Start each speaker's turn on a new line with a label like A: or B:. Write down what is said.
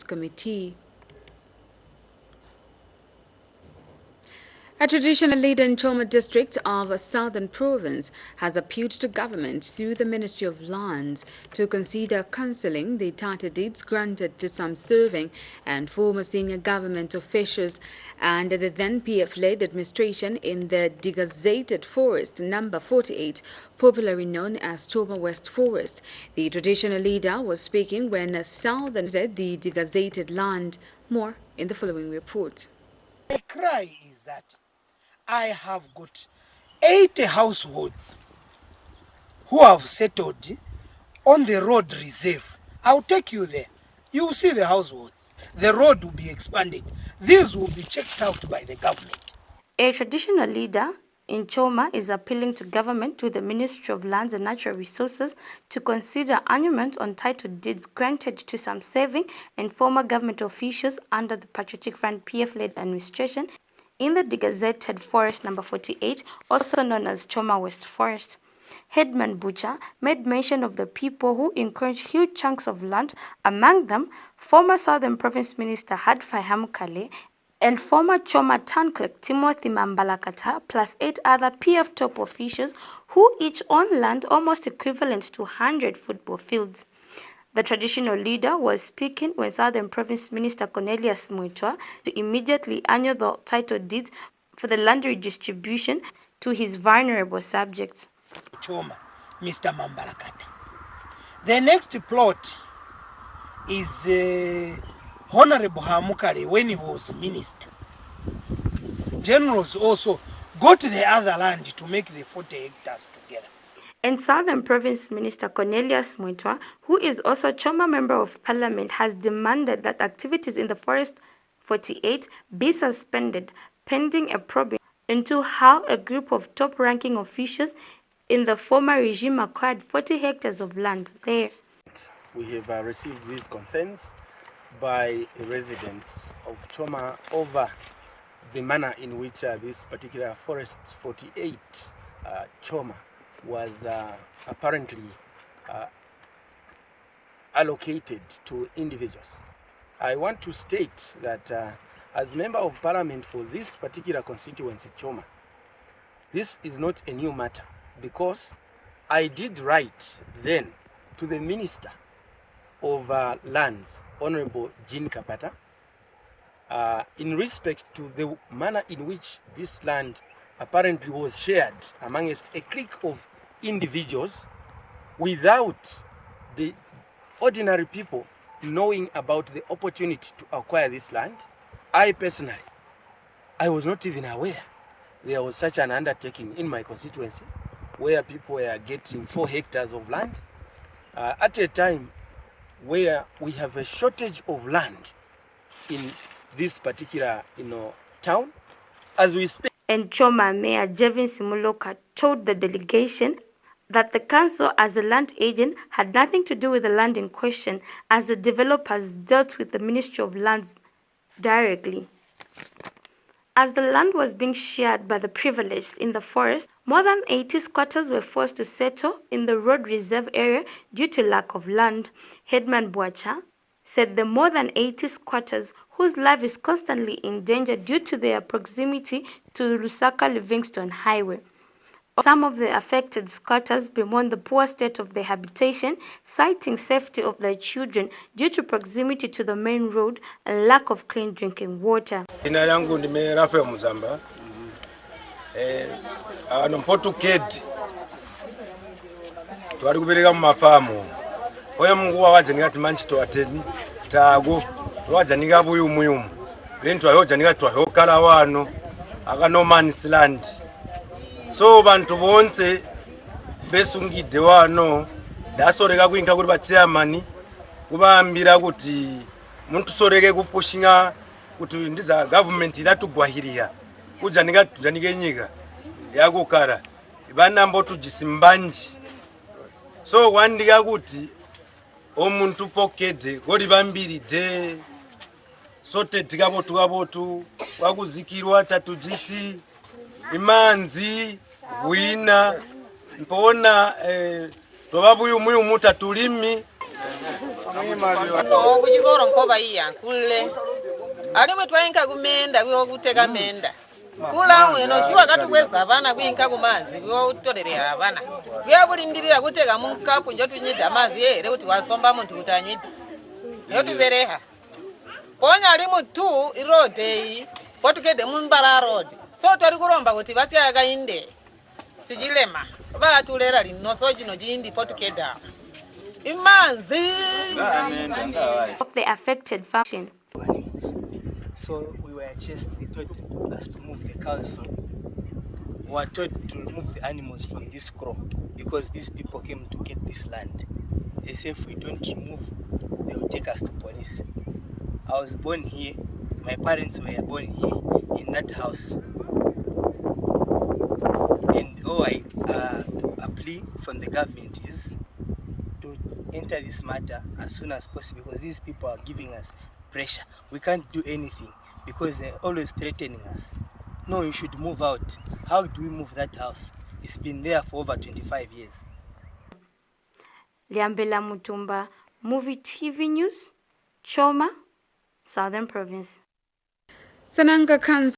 A: Committee. A traditional leader in Choma district of Southern Province has appealed to government through the Ministry of Lands to consider cancelling the title deeds granted to some serving and former senior government officials and the then PF-led administration in the degazetted forest number 48, popularly known as Choma West Forest. The traditional leader was speaking when Southern said the degazetted land. More in the following report.
B: My cry is that I have got 80 households who have settled on the road reserve. I'll take you there. You will see the households. The road will be expanded. These will be checked out by the government.
C: A traditional leader in Choma is appealing to government to the Ministry of Lands and Natural Resources to consider annulment on title deeds granted to some serving and former government officials under the Patriotic Front PF-led administration in the degazetted forest number 48, also known as Choma West Forest. Headman Butcher made mention of the people who encouraged huge chunks of land, among them former Southern Province Minister Hadfai Hamukale and former Choma town clerk Timothy Mambalakata, plus 8 other PF top officials who each own land almost equivalent to 100 football fields. The traditional leader was speaking when Southern Province Minister Cornelius Muitwa to immediately annul the title deeds for the land redistribution to his vulnerable subjects.
B: Choma, Mr. Mambalakata. The next plot is Honorable Hamukale when he was minister. Generals also go to the other land to make the 40 hectares together.
C: And Southern Province Minister Cornelius Muitwa, who is also Choma Member of Parliament, has demanded that activities in the Forest 48 be suspended pending a probe into how a group of top-ranking officials in the former regime acquired 40 hectares of land there.
D: We have received these concerns by residents of Choma over the manner in which this particular Forest 48 Choma was apparently allocated to individuals. I want to state that as Member of Parliament for this particular constituency, Choma, this is not a new matter because I did write then to the Minister of Lands, Honorable Jean Kapata, in respect to the manner in which this land apparently was shared amongst a clique of individuals without the ordinary people knowing about the opportunity to acquire this land. I personally, I was not even aware there was such an undertaking in my constituency where people were getting 4 hectares of land at a time where we have a shortage of land in this particular town as we speak.
C: And Choma Mayor Jevin Simuloka told the delegation that the council as a land agent had nothing to do with the land in question, as the developers dealt with the Ministry of Lands directly. As the land was being shared by the privileged in the forest, more than 80 squatters were forced to settle in the road reserve area due to lack of land. Headman Bwacha said the more than 80 squatters whose life is constantly in danger due to their proximity to Lusaka-Livingston Highway. Some of the affected squatters bemoan the poor state of their habitation, citing safety of their children due to proximity to the main road and lack of clean drinking water.
E: Jina langu ni Rafael Muzamba. Mpoto kid. Twali kubereka mu mafamu. Oya Mungu waje ngati manchi to ateni tago. Waje nika buyu muyumu. Bintu ayoja nika twahokala wano aka no man's land. So bantu bonse besungide wano dasoreka kwinka kuti bachairman kubambira kuti muntu soreke kupushinga kuti ndiza government ilatugwahiriya kujanika tujanike nyika yakukara bana mbotu jisimbanji. So wandika kuti omuntu pokede goli bambiri de sote tikabotu wakuzikirwa tatujisi imanzi wina mpona tobabu yumu muta tulimi
F: no kujikoro nkoba iya kule ali mwetwainka kumenda kwiwo kuteka menda kula mweno shuwa katukweza abana kuinka kumanzi kwiwo utolere abana kwiyabulindirira kuteka munkapu njo tunyida amazi yere kuti wasomba muntu kuti anyide yotubereha ponya ali mutu irode iyi potukede mumbala road so twali kulomba kuti basya akainde sijilema batulera linoso kino jindi potukeda imanzi
C: of the affected function.
G: So we were chased. They told us to move the cows from. We were told to remove the animals from this crow because these people came to get this land. They say if we don't remove, they will take us to police. I was born here. My parents were born here in that house. And a plea from the government is to enter this matter as soon as possible because these people are giving us pressure. We can't do anything because they're always threatening us. No, you should move out. How do we move that house? It's been there for over 25 years.
C: Liambela Mutumba, MUVI TV News, Choma, Southern Province.
A: Sananga